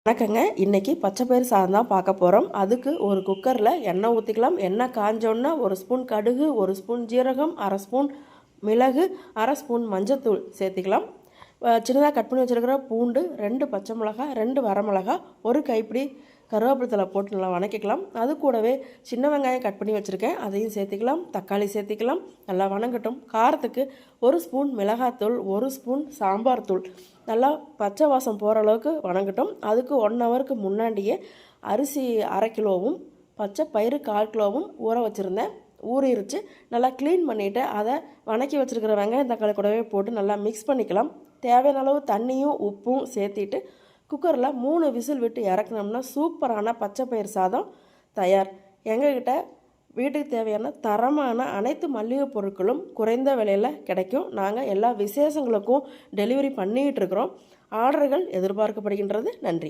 வணக்கங்க. இன்றைக்கி பச்சை பயிறு சாதம் தான் பார்க்க போகிறோம். அதுக்கு ஒரு குக்கரில் எண்ணெய் ஊற்றிக்கலாம். எண்ணெய் காஞ்சோன்னா 1 ஸ்பூன் கடுகு, 1 ஸ்பூன் ஜீரகம், 1/2 ஸ்பூன் மிளகு, 1/2 ஸ்பூன் மஞ்சத்தூள் சேர்த்திக்கலாம். சின்னதாக கட் பண்ணி வச்சுருக்கிற பூண்டு, 2 பச்சை மிளகாய், 2 வரமிளகா, 1 கைப்பிடி கருவேப்பிலை தழை போட்டு நல்லா வணக்கிக்கலாம். அது கூடவே சின்ன வெங்காயம் கட் பண்ணி வச்சுருக்கேன், அதையும் சேர்த்திக்கலாம். தக்காளி சேர்த்திக்கலாம். நல்லா வணங்கட்டும். காரத்துக்கு 1 ஸ்பூன் மிளகாத்தூள், 1 ஸ்பூன் சாம்பார் தூள் நல்லா பச்சை வாசம் போகிற அளவுக்கு வணங்கட்டும். அதுக்கு 1 ஹவருக்கு முன்னாடியே அரிசி 1/2 கிலோவும் பச்சை பயிறு 1/4 கிலோவும் ஊற வச்சுருந்தேன். ஊறிடுச்சு. நல்லா க்ளீன் பண்ணிவிட்டு அதை வணக்கி வச்சுருக்கிற வெங்காயம் தக்காளி கூடவே போட்டு நல்லா மிக்ஸ் பண்ணிக்கலாம். தேவையான அளவு தண்ணியும் உப்பும் சேர்த்திட்டு குக்கரில் 3 விசில் விட்டு இறக்குனோம்னா சூப்பரான பச்சை பயிறு சாதம் தயார். எங்ககிட்ட வீட்டுக்கு தேவையான தரமான அனைத்து மளிகை பொருட்களும் குறைந்த விலையில் கிடைக்கும். நாங்கள் எல்லா விசேஷங்களுக்கும் டெலிவரி பண்ணிக்கிட்டு இருக்கிறோம். ஆர்டர்கள் எதிர்பார்க்கப்படுகின்றது. நன்றி.